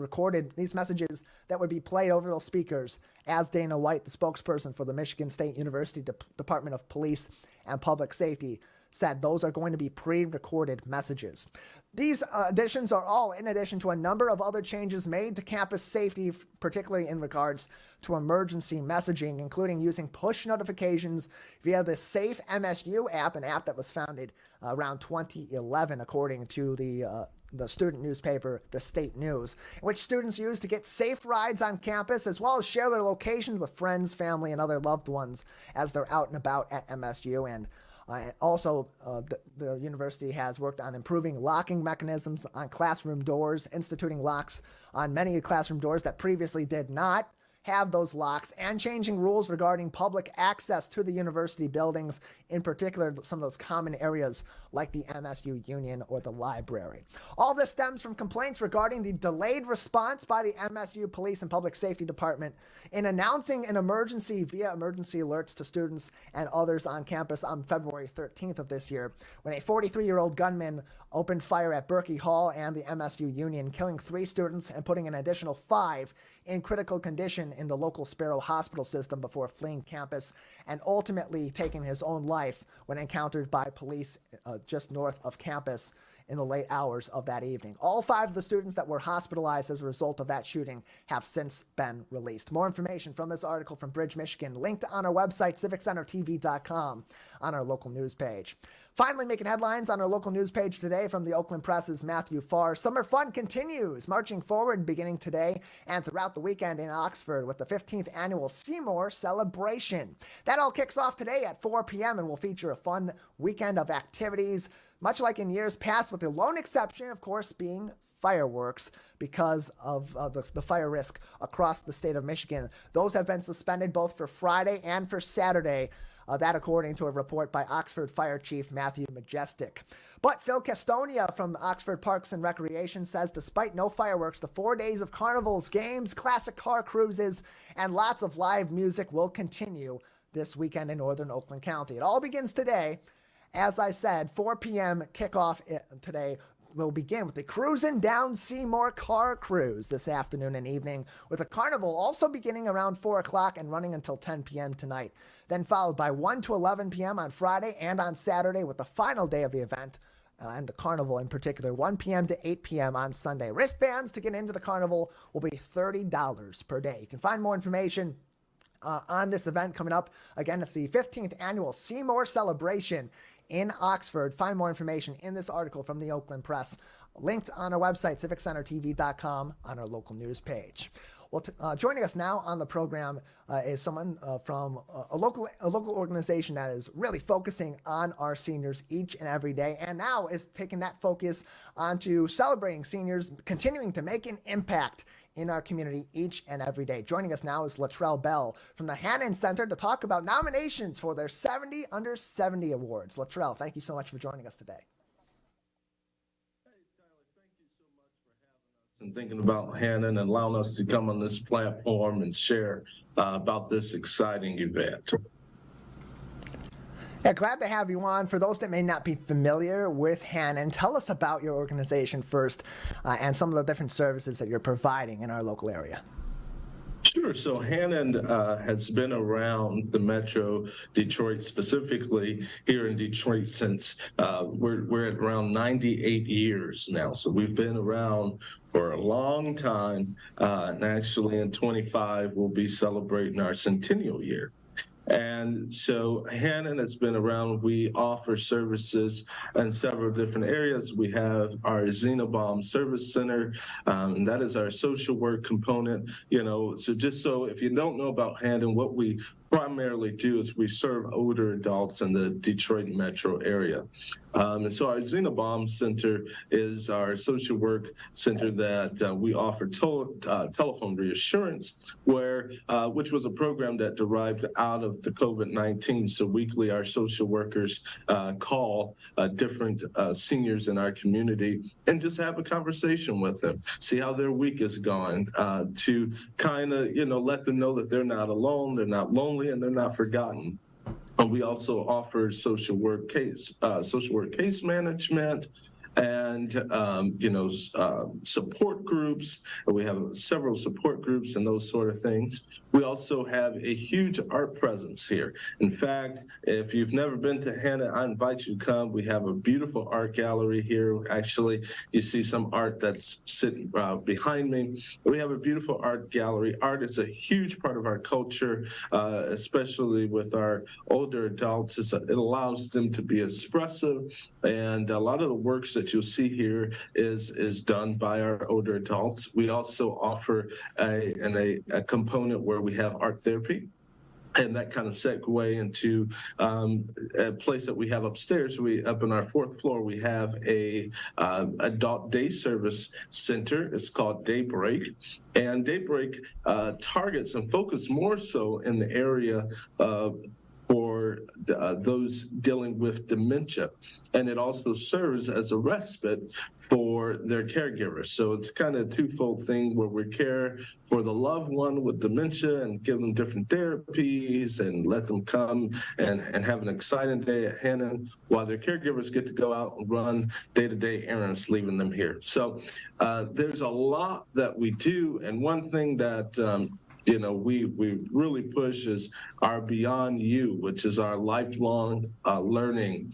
messages that would be played over those speakers, as Dana White, the spokesperson for the Michigan State University Department of Police and Public Safety, said those are going to be pre-recorded messages. These additions are all in addition to a number of other changes made to campus safety, particularly in regards to emergency messaging, including using push notifications via the Safe MSU app, an app that was founded around 2011, according to the student newspaper, The State News, which students use to get safe rides on campus, as well as share their locations with friends, family, and other loved ones as they're out and about at MSU. And also, the university has worked on improving locking mechanisms on classroom doors, instituting locks on many classroom doors that previously did not have those locks, and changing rules regarding public access to the university buildings, in particular some of those common areas like the MSU Union or the library. All this stems from complaints regarding the delayed response by the MSU Police and Public Safety Department in announcing an emergency via emergency alerts to students and others on campus on February 13th of this year, when a 43-year-old gunman opened fire at Berkey Hall and the MSU Union, killing 3 students and putting an additional 5 in critical condition in the local Sparrow Hospital system before fleeing campus and ultimately taking his own life when encountered by police just north of campus in the late hours of that evening. All 5 of the students that were hospitalized as a result of that shooting have since been released. More information from this article from Bridge, Michigan, linked on our website, civiccentertv.com, on our local news page. Finally, making headlines on our local news page today from the Oakland Press's Matthew Farr. Summer fun continues, marching forward beginning today and throughout the weekend in Oxford with the 15th Annual Seymour Celebration. That all kicks off today at 4 p.m. and will feature a fun weekend of activities, much like in years past, with the lone exception, of course, being fireworks because of the fire risk across the state of Michigan. Those have been suspended both for Friday and for Saturday. That according to a report by Oxford Fire Chief Matthew Majestic. But Phil Castonia from Oxford Parks and Recreation says despite no fireworks, the 4 days of carnivals, games, classic car cruises, and lots of live music will continue this weekend in northern Oakland County. It all begins today. As I said, 4 p.m. kickoff today will begin with the Cruisin' Down Seymour car cruise this afternoon and evening, with a carnival also beginning around 4 o'clock and running until 10 p.m. tonight. Then followed by 1 to 11 p.m. on Friday and on Saturday, with the final day of the event and the carnival in particular, 1 p.m. to 8 p.m. on Sunday. Wristbands to get into the carnival will be $30 per day. You can find more information on this event coming up. Again, it's the 15th Annual Seymour Celebration in Oxford. Find more information in this article from the Oakland Press, linked on our website, civiccentertv.com, on our local news page. Well, joining us now on the program is someone from a local organization that is really focusing on our seniors each and every day, and now is taking that focus onto celebrating seniors, continuing to make an impact in our community each and every day. Joining us now is Latrell Bell from the Hannon Center to talk about nominations for their 70 Under 70 Awards. Latrell, thank you so much for joining us today. And thinking about Hannon and allowing us to come on this platform and share about this exciting event. Yeah, glad to have you on. For those that may not be familiar with Hannon, tell us about your organization first and some of the different services that you're providing in our local area. Sure. So Hannon has been around the Metro Detroit, specifically here in Detroit, since we're at around 98 years now. So we've been around for a long time. And actually in 25, we'll be celebrating our centennial year. And so Hannon has been around. We offer services in several different areas. We have our Xenobomb Service Center, and that is our social work component. So just so if you don't know about Hannon, what we primarily do is we serve older adults in the Detroit metro area. And so our Xenobomb Center is our social work center that we offer telephone reassurance, which was a program that derived out of the COVID-19. So weekly, our social workers call different seniors in our community and just have a conversation with them, see how their week is going, to kind of, let them know that they're not alone, they're not lonely, and they're not forgotten. We also offer social work case management, and support groups. We have several support groups and those sort of things. We also have a huge art presence here. In fact, if you've never been to Hannon, I invite you to come. We have a beautiful art gallery here. Actually, you see some art that's sitting behind me. We have a beautiful art gallery. Art is a huge part of our culture, especially with our older adults. It allows them to be expressive, and a lot of the works that you'll see here is done by our older adults. We also offer a component where we have art therapy. And that kind of segue into a place that we have upstairs. Up on our 4th floor, we have a adult day service center. It's called Daybreak. And Daybreak targets and focuses more so in the area for those dealing with dementia. And it also serves as a respite for their caregivers. So it's kind of a twofold thing where we care for the loved one with dementia and give them different therapies and let them come and have an exciting day at Hannon, while their caregivers get to go out and run day-to-day errands, leaving them here. So there's a lot that we do. And one thing that we really push is our Beyond You, which is our lifelong learning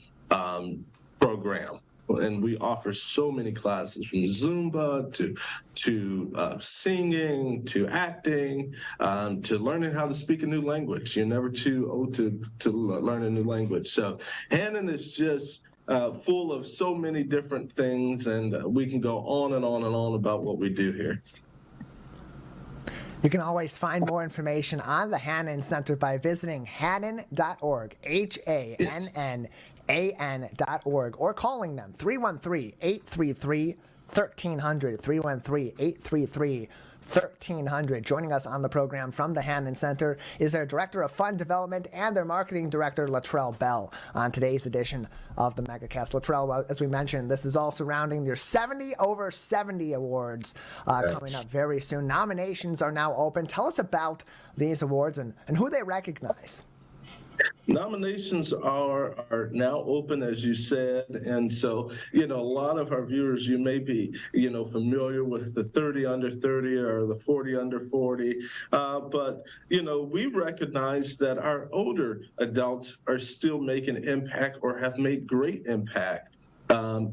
program. And we offer so many classes, from Zumba to singing, to acting, to learning how to speak a new language. You're never too old to learn a new language. So Hannon is just full of so many different things, and we can go on and on and on about what we do here. You can always find more information on the Hannon Center by visiting hannon.org, HANNAN.org, or calling them 313-833-1300, 313-833-1300. Joining us on the program from the Hannon Center is their Director of Fund Development and their Marketing Director, Latrell Bell, on today's edition of the Megacast. Latrell, as we mentioned, this is all surrounding your 70 over 70 awards coming up very soon. Nominations are now open. Tell us about these awards and who they recognize. Nominations are now open, as you said, and so, a lot of our viewers, you may be, familiar with the 30 under 30 or the 40 under 40, but, we recognize that our older adults are still making impact or have made great impact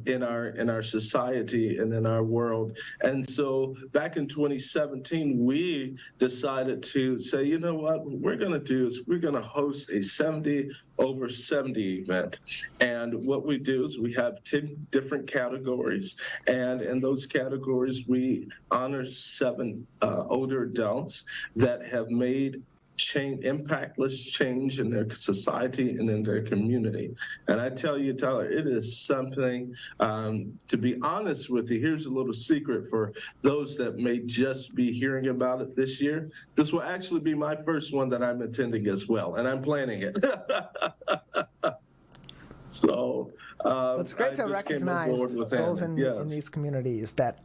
in our society and in our world. And so back in 2017, we decided to say, you know what we're going to do is we're going to host a 70 over 70 event. And what we do is we have 10 different categories. And in those categories, we honor 7 older adults that have made impactless change in their society and in their community. And I tell you, Tyler, it is something, to be honest with you, here's a little secret for those that may just be hearing about it this year. This will actually be my first one that I'm attending as well, and I'm planning it. So it's great to recognize those in these communities that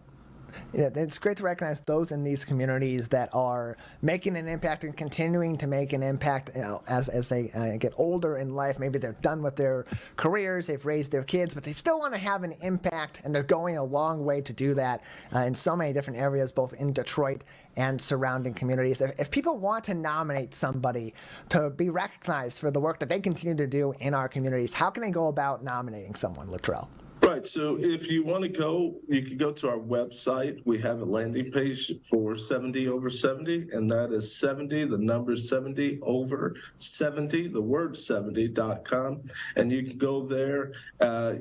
it's great to recognize those in these communities that are making an impact and continuing to make an impact as they get older in life. Maybe they're done with their careers, they've raised their kids, but they still want to have an impact, and they're going a long way to do that in so many different areas, both in Detroit and surrounding communities. If people want to nominate somebody to be recognized for the work that they continue to do in our communities, how can they go about nominating someone, Latrell? Right. So if you want to go, you can go to our website. We have a landing page for 70 over 70, and that is 70, the number 70 over 70, the word 70.com. And you can go there.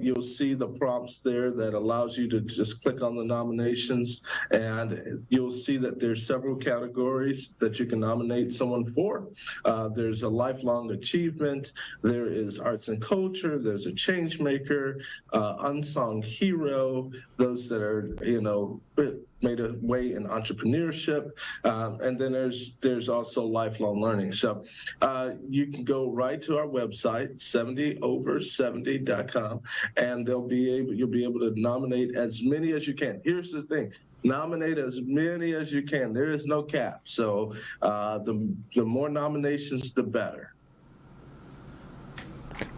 You'll see the prompts there that allows you to just click on the nominations, and you'll see that there's several categories that you can nominate someone for. There's a lifelong achievement. There is arts and culture. There's a change maker, unsung hero, those that are, made a way in entrepreneurship, and then there's also lifelong learning. So you can go right to our website, 70over70.com, and you'll be able to nominate as many as you can. Here's the thing. Nominate as many as you can. There is no cap. So the more nominations, the better.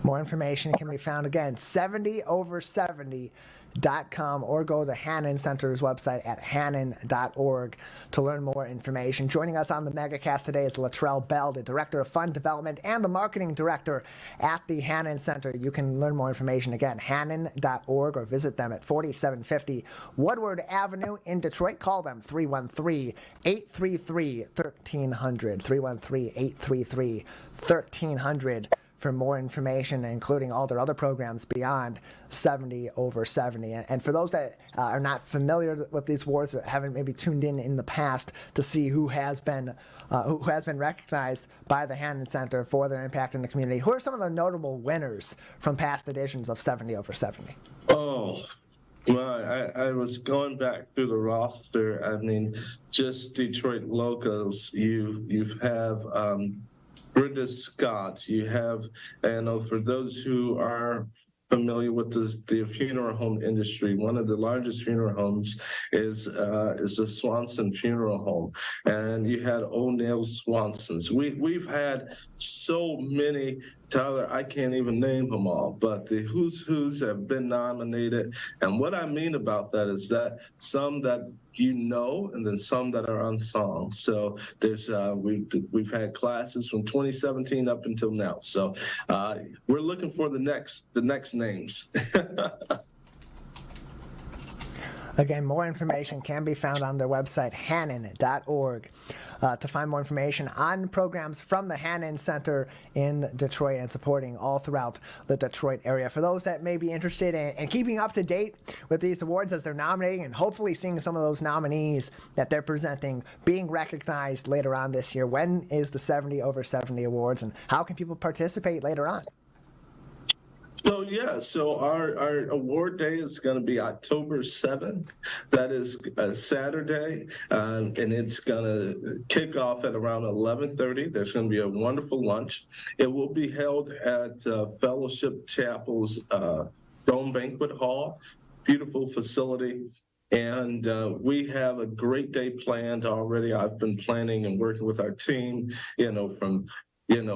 More information can be found, again, 70over70.com, or go to Hannon Center's website at hannon.org to learn more information. Joining us on the Megacast today is Latrell Bell, the Director of Fund Development and the Marketing Director at the Hannon Center. You can learn more information, again, hannon.org, or visit them at 4750 Woodward Avenue in Detroit. Call them 313-833-1300, 313-833-1300. for more information, including all their other programs beyond 70 over 70. And for those that are not familiar with these awards, or haven't maybe tuned in the past to see who has been recognized by the Hannon Center for their impact in the community, who are some of the notable winners from past editions of 70 over 70? Oh, well, I was going back through the roster. I mean, just Detroit locals. You have Brenda Scott. You have, and for those who are familiar with the funeral home industry, one of the largest funeral homes is the Swanson Funeral Home, and you had O'Neill Swansons. We've had so many, Tyler, I can't even name them all, but the who's have been nominated. And what I mean about that is that some that you know, and then some that are unsung. So there's we've had classes from 2017 up until now. So we're looking for the next names. Again, more information can be found on their website, hannon.org. To find more information on programs from the Hannon Center in Detroit and supporting all throughout the Detroit area. For those that may be interested in keeping up to date with these awards as they're nominating and hopefully seeing some of those nominees that they're presenting being recognized later on this year, when is the 70 over 70 awards and how can people participate later on? So our award day is going to be October 7th. That is a Saturday, and it's going to kick off at around 11:30. There's going to be a wonderful lunch. It will be held at Fellowship Chapel's Dome Banquet Hall, beautiful facility. And we have a great day planned already. I've been planning and working with our team, from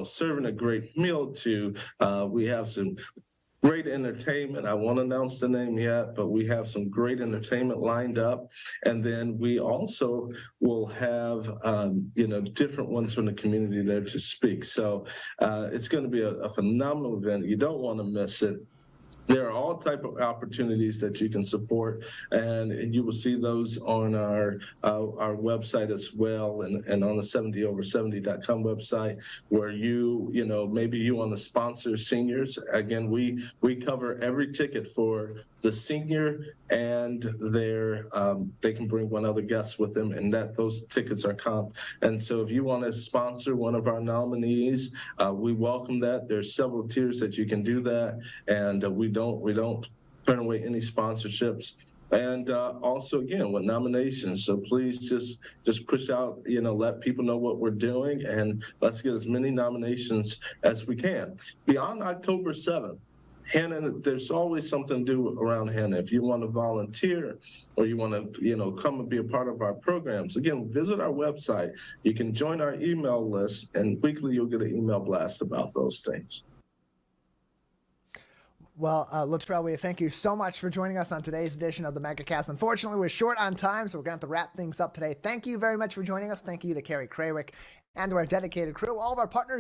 serving a great meal to we have some great entertainment. I won't announce the name yet, but we have some great entertainment lined up. And then we also will have, different ones from the community there to speak. So it's going to be a phenomenal event. You don't want to miss it. There are all type of opportunities that you can support, and you will see those on our website as well, and on the 70over70.com website, where maybe you want to sponsor seniors. Again, we cover every ticket for the senior, and they can bring one other guest with them, and those tickets are comp. And so if you want to sponsor one of our nominees, we welcome that. There's several tiers that you can do that, and we don't turn away any sponsorships. And also, again, with nominations. So please just push out, let people know what we're doing, and let's get as many nominations as we can. Beyond October 7th, Hannon, there's always something to do around Hannon. If you want to volunteer or you want to, come and be a part of our programs, again, visit our website. You can join our email list, and weekly you'll get an email blast about those things. Well, Luttrell, thank you so much for joining us on today's edition of the Megacast. Unfortunately, we're short on time, so we're going to have to wrap things up today. Thank you very much for joining us. Thank you to Carrie Krawiec and to our dedicated crew, all of our partners